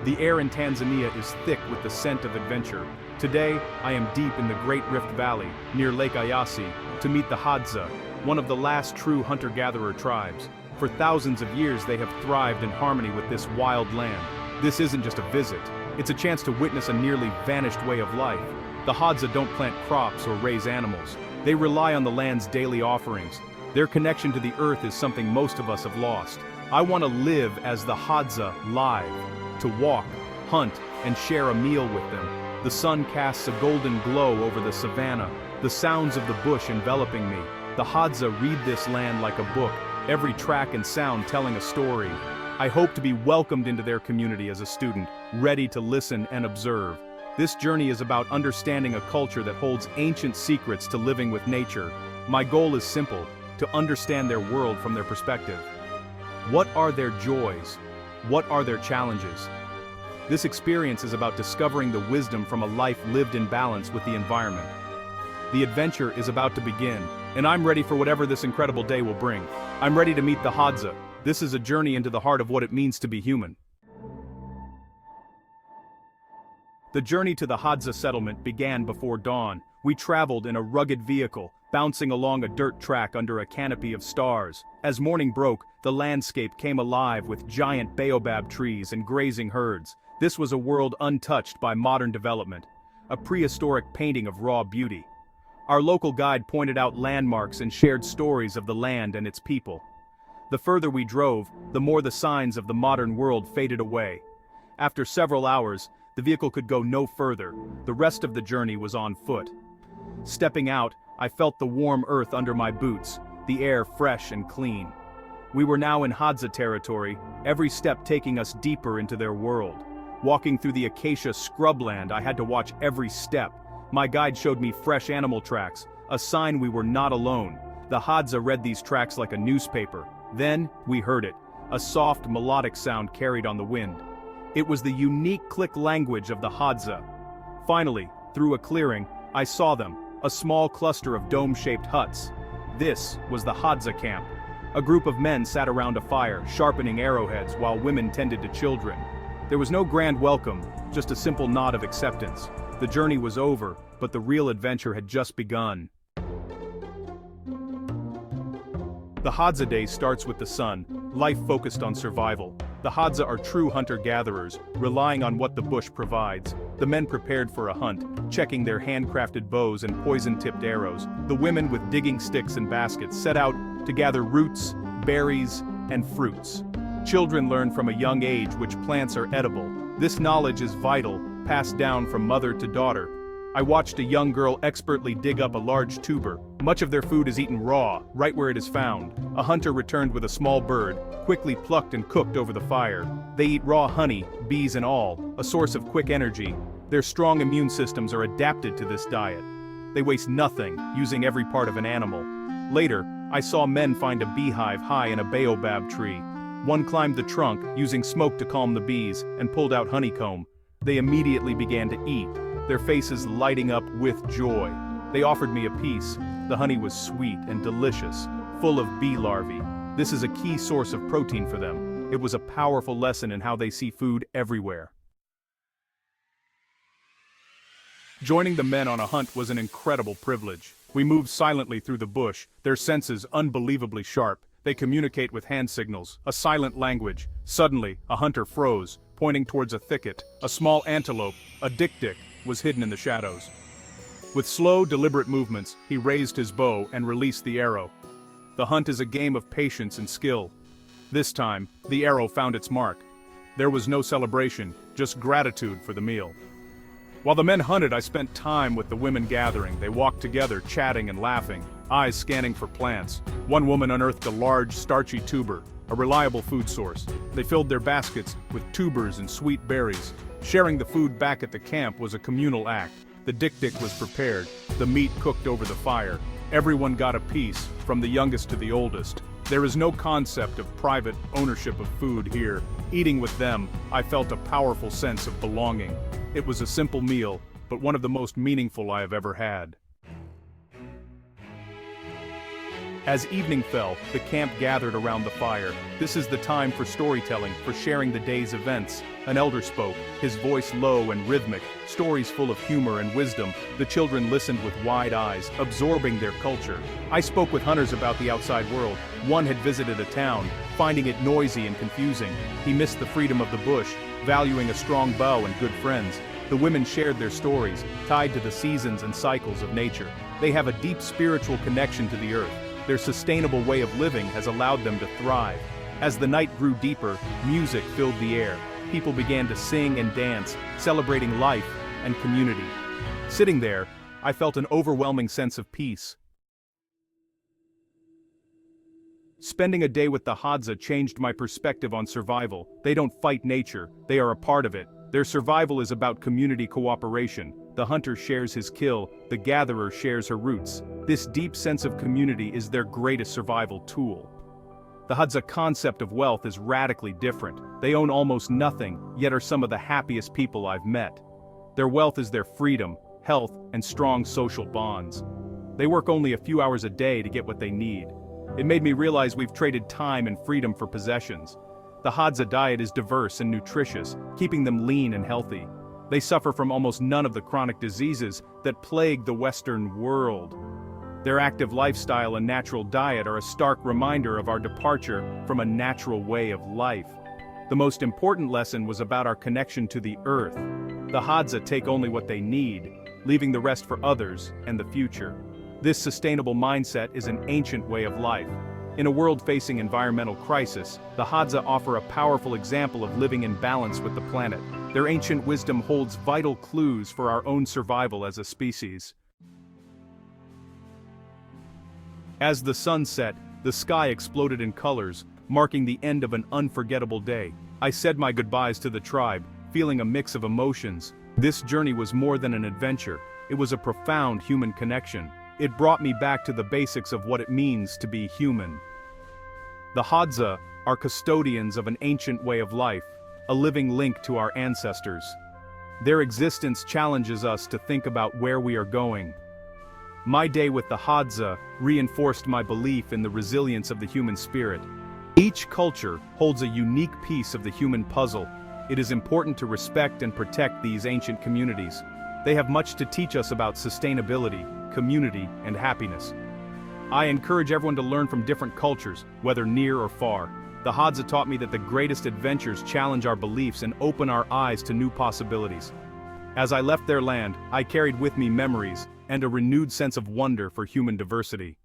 The air in Tanzania is thick with the scent of adventure. Today, I am deep in the Great Rift Valley, near Lake Eyasi, to meet the Hadza, one of the last true hunter-gatherer tribes. For thousands of years they have thrived in harmony with this wild land. This isn't just a visit, it's a chance to witness a nearly vanished way of life. The Hadza don't plant crops or raise animals. They rely on the land's daily offerings. Their connection to the earth is something most of us have lost. I want to live as the Hadza live. To walk, hunt, and share a meal with them. The sun casts a golden glow over the savannah, the sounds of the bush enveloping me. The Hadza read this land like a book, every track and sound telling a story. I hope to be welcomed into their community as a student, ready to listen and observe. This journey is about understanding a culture that holds ancient secrets to living with nature. My goal is simple, to understand their world from their perspective. What are their joys? What are their challenges? This experience is about discovering the wisdom from a life lived in balance with the environment. The adventure is about to begin, and I'm ready for whatever this incredible day will bring. I'm ready to meet the Hadza. This is a journey into the heart of what it means to be human. The journey to the Hadza settlement began before dawn. We traveled in a rugged vehicle, bouncing along a dirt track under a canopy of stars. As morning broke, the landscape came alive with giant baobab trees and grazing herds. This was a world untouched by modern development, a prehistoric painting of raw beauty. Our local guide pointed out landmarks and shared stories of the land and its people. The further we drove, the more the signs of the modern world faded away. After several hours, the vehicle could go no further. The rest of the journey was on foot. Stepping out, I felt the warm earth under my boots, the air fresh and clean. We were now in Hadza territory, every step taking us deeper into their world. Walking through the acacia scrubland, I had to watch every step. My guide showed me fresh animal tracks, a sign we were not alone. The Hadza read these tracks like a newspaper. Then, we heard it, a soft melodic sound carried on the wind. It was the unique click language of the Hadza. Finally, through a clearing, I saw them, a small cluster of dome-shaped huts. This was the Hadza camp. A group of men sat around a fire, sharpening arrowheads while women tended to children. There was no grand welcome, just a simple nod of acceptance. The journey was over, but the real adventure had just begun. The Hadza day starts with the sun, life focused on survival. The Hadza are true hunter-gatherers, relying on what the bush provides. The men prepared for a hunt, checking their handcrafted bows and poison-tipped arrows. The women with digging sticks and baskets set out to gather roots, berries, and fruits. Children learn from a young age which plants are edible. This knowledge is vital, passed down from mother to daughter. I watched a young girl expertly dig up a large tuber. Much of their food is eaten raw, right where it is found. A hunter returned with a small bird, quickly plucked and cooked over the fire. They eat raw honey, bees and all, a source of quick energy. Their strong immune systems are adapted to this diet. They waste nothing, using every part of an animal. Later, I saw men find a beehive high in a baobab tree. One climbed the trunk, using smoke to calm the bees, and pulled out honeycomb. They immediately began to eat, their faces lighting up with joy. They offered me a piece. The honey was sweet and delicious, full of bee larvae. This is a key source of protein for them. It was a powerful lesson in how they see food everywhere. Joining the men on a hunt was an incredible privilege. We moved silently through the bush, their senses unbelievably sharp. They communicate with hand signals, a silent language. Suddenly, a hunter froze, pointing towards a thicket. A small antelope, a dik-dik, was hidden in the shadows. With slow, deliberate movements, he raised his bow and released the arrow. The hunt is a game of patience and skill. This time, the arrow found its mark. There was no celebration, just gratitude for the meal. While the men hunted, I spent time with the women gathering. They walked together, chatting and laughing, eyes scanning for plants. One woman unearthed a large, starchy tuber, a reliable food source. They filled their baskets with tubers and sweet berries. Sharing the food back at the camp was a communal act. The dik-dik was prepared, the meat cooked over the fire. Everyone got a piece, from the youngest to the oldest. There is no concept of private ownership of food here. Eating with them, I felt a powerful sense of belonging. It was a simple meal, but one of the most meaningful I have ever had. As evening fell, the camp gathered around the fire. This is the time for storytelling, for sharing the day's events. An elder spoke, his voice low and rhythmic, stories full of humor and wisdom. The children listened with wide eyes, absorbing their culture. I spoke with hunters about the outside world. One had visited a town, finding it noisy and confusing. He missed the freedom of the bush, valuing a strong bow and good friends. The women shared their stories, tied to the seasons and cycles of nature. They have a deep spiritual connection to the earth. Their sustainable way of living has allowed them to thrive. As the night grew deeper, music filled the air. People began to sing and dance, celebrating life and community. Sitting there, I felt an overwhelming sense of peace. Spending a day with the Hadza changed my perspective on survival. They don't fight nature, they are a part of it. Their survival is about community cooperation. The hunter shares his kill, the gatherer shares her roots. This deep sense of community is their greatest survival tool. The Hadza concept of wealth is radically different. They own almost nothing, yet are some of the happiest people I've met. Their wealth is their freedom, health, and strong social bonds. They work only a few hours a day to get what they need. It made me realize we've traded time and freedom for possessions. The Hadza diet is diverse and nutritious, keeping them lean and healthy. They suffer from almost none of the chronic diseases that plague the Western world. Their active lifestyle and natural diet are a stark reminder of our departure from a natural way of life. The most important lesson was about our connection to the earth. The Hadza take only what they need, leaving the rest for others and the future. This sustainable mindset is an ancient way of life. In a world facing environmental crisis, the Hadza offer a powerful example of living in balance with the planet. Their ancient wisdom holds vital clues for our own survival as a species. As the sun set, the sky exploded in colors, marking the end of an unforgettable day. I said my goodbyes to the tribe, feeling a mix of emotions. This journey was more than an adventure, it was a profound human connection. It brought me back to the basics of what it means to be human. The Hadza are custodians of an ancient way of life, a living link to our ancestors. Their existence challenges us to think about where we are going. My day with the Hadza reinforced my belief in the resilience of the human spirit. Each culture holds a unique piece of the human puzzle. It is important to respect and protect these ancient communities. They have much to teach us about sustainability, community, and happiness. I encourage everyone to learn from different cultures, whether near or far. The Hadza taught me that the greatest adventures challenge our beliefs and open our eyes to new possibilities. As I left their land, I carried with me memories and a renewed sense of wonder for human diversity.